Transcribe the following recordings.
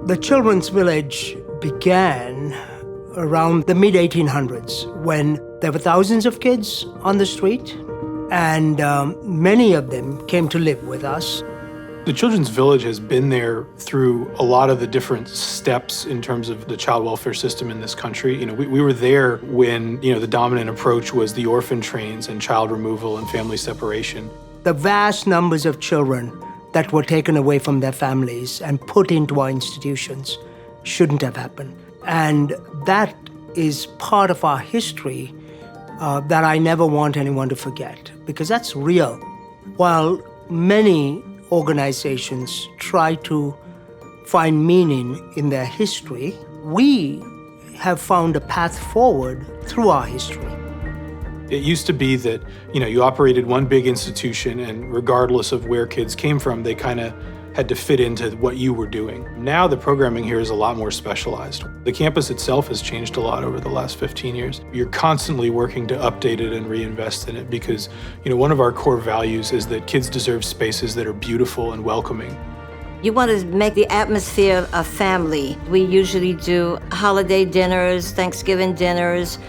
The Children's Village began around the mid-1800s when there were thousands of kids on the street, and many of them came to live with us. The Children's Village has been there through a lot of the different steps in terms of the child welfare system in this country. We were there when, the dominant approach was the orphan trains and child removal and family separation. The vast numbers of children that were taken away from their families and put into our institutions shouldn't have happened. And that is part of our history that I never want anyone to forget, because that's real. While many organizations try to find meaning in their history, we have found a path forward through our history. It used to be that, you operated one big institution, and regardless of where kids came from, they kind of had to fit into what you were doing. Now the programming here is a lot more specialized. The campus itself has changed a lot over the last 15 years. You're constantly working to update it and reinvest in it because, one of our core values is that kids deserve spaces that are beautiful and welcoming. You want to make the atmosphere of family. We usually do holiday dinners, Thanksgiving dinners.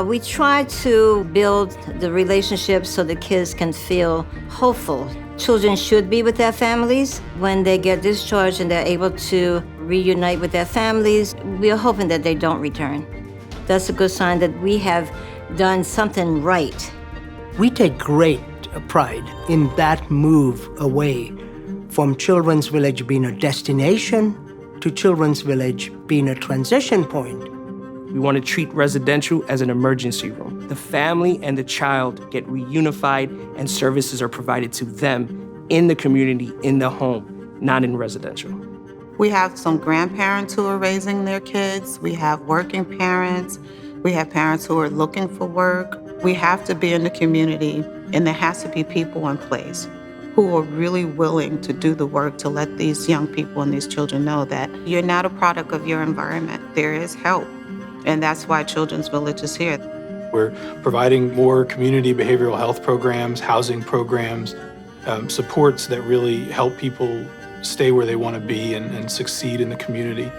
We try to build the relationships so the kids can feel hopeful. Children should be with their families. When they get discharged and they're able to reunite with their families, we are hoping that they don't return. That's a good sign that we have done something right. We take great pride in that move away from Children's Village being a destination to Children's Village being a transition point. We want to treat residential as an emergency room. The family and the child get reunified and services are provided to them in the community, in the home, not in residential. We have some grandparents who are raising their kids. We have working parents. We have parents who are looking for work. We have to be in the community, and there has to be people in place who are really willing to do the work to let these young people and these children know that you're not a product of your environment. There is help. And that's why Children's Village is here. We're providing more community behavioral health programs, housing programs, supports that really help people stay where they want to be and succeed in the community.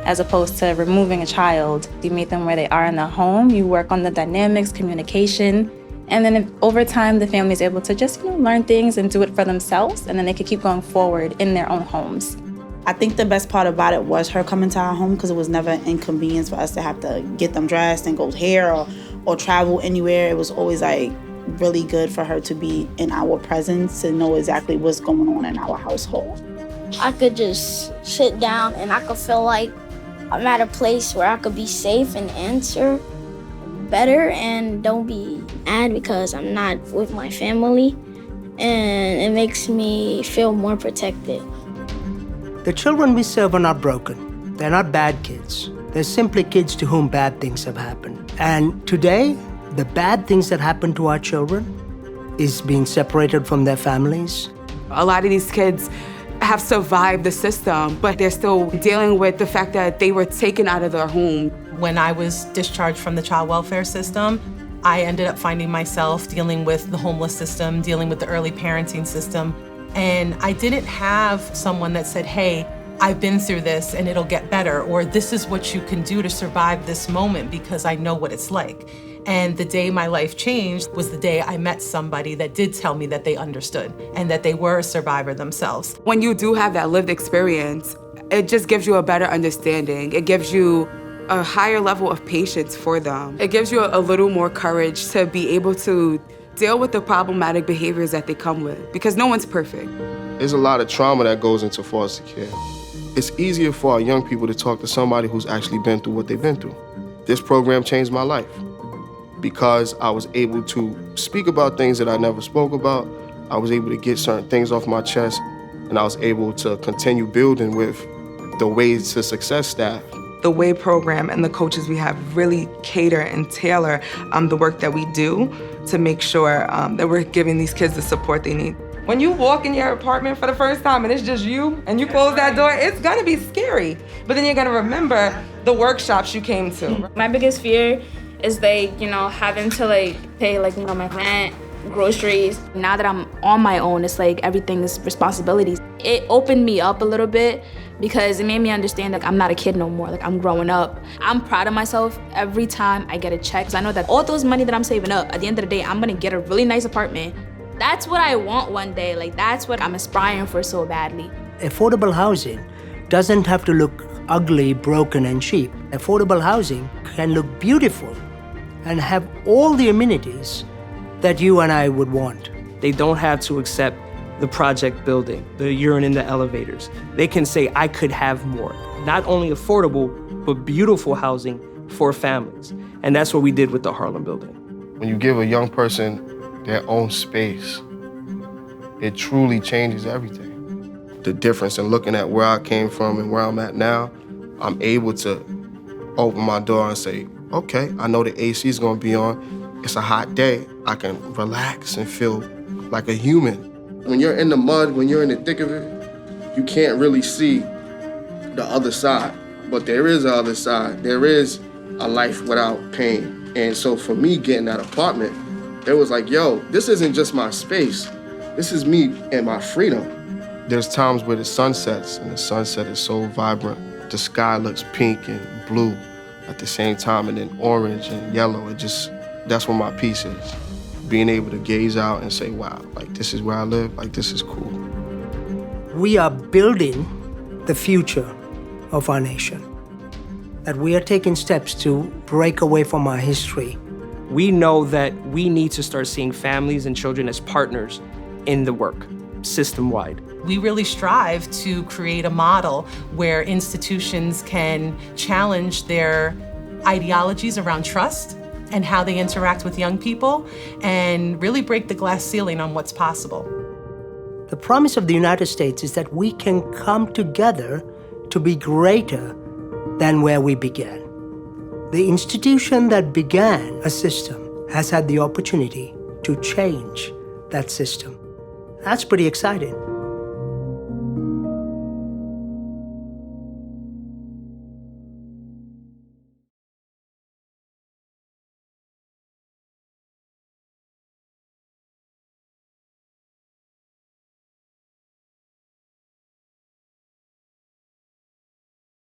As opposed to removing a child, you meet them where they are in the home, you work on the dynamics, communication, and then over time the family is able to just learn things and do it for themselves, and then they can keep going forward in their own homes. I think the best part about it was her coming to our home because it was never an inconvenience for us to have to get them dressed and go here or travel anywhere. It was always really good for her to be in our presence and know exactly what's going on in our household. I could just sit down and I could feel like I'm at a place where I could be safe and answer better and don't be mad because I'm not with my family, and it makes me feel more protected. The children we serve are not broken. They're not bad kids. They're simply kids to whom bad things have happened. And today, the bad things that happen to our children is being separated from their families. A lot of these kids have survived the system, but they're still dealing with the fact that they were taken out of their home. When I was discharged from the child welfare system, I ended up finding myself dealing with the homeless system, dealing with the early parenting system. And I didn't have someone that said, hey, I've been through this and it'll get better, or this is what you can do to survive this moment because I know what it's like. And the day my life changed was the day I met somebody that did tell me that they understood and that they were a survivor themselves. When you do have that lived experience, it just gives you a better understanding. It gives you a higher level of patience for them. It gives you a little more courage to be able to deal with the problematic behaviors that they come with, because no one's perfect. There's a lot of trauma that goes into foster care. It's easier for our young people to talk to somebody who's actually been through what they've been through. This program changed my life because I was able to speak about things that I never spoke about. I was able to get certain things off my chest, and I was able to continue building with the Ways to Success staff. The WAY program and the coaches we have really cater and tailor the work that we do to make sure that we're giving these kids the support they need. When you walk in your apartment for the first time and it's just you and you close that door, it's gonna be scary. But then you're gonna remember the workshops you came to. My biggest fear is having to pay my rent, groceries. Now that I'm on my own, it's everything is responsibilities. It opened me up a little bit because it made me understand that I'm not a kid no more, like I'm growing up. I'm proud of myself every time I get a check, because I know that all those money that I'm saving up, at the end of the day, I'm gonna get a really nice apartment. That's what I want one day, like that's what I'm aspiring for so badly. Affordable housing doesn't have to look ugly, broken, and cheap. Affordable housing can look beautiful and have all the amenities that you and I would want. They don't have to accept the project building, the urine in the elevators. They can say, I could have more. Not only affordable, but beautiful housing for families. And that's what we did with the Harlem building. When you give a young person their own space, it truly changes everything. The difference in looking at where I came from and where I'm at now, I'm able to open my door and say, okay, I know the AC is gonna be on. It's a hot day. I can relax and feel like a human. When you're in the mud, when you're in the thick of it, you can't really see the other side. But there is a other side. There is a life without pain. And so for me getting that apartment, it was like, yo, this isn't just my space. This is me and my freedom. There's times where the sun sets, and the sunset is so vibrant. The sky looks pink and blue at the same time, and then orange and yellow. That's where my peace is. Being able to gaze out and say, wow, like this is where I live, like this is cool. We are building the future of our nation. That we are taking steps to break away from our history. We know that we need to start seeing families and children as partners in the work, system-wide. We really strive to create a model where institutions can challenge their ideologies around trust and how they interact with young people and really break the glass ceiling on what's possible. The promise of the United States is that we can come together to be greater than where we began. The institution that began a system has had the opportunity to change that system. That's pretty exciting.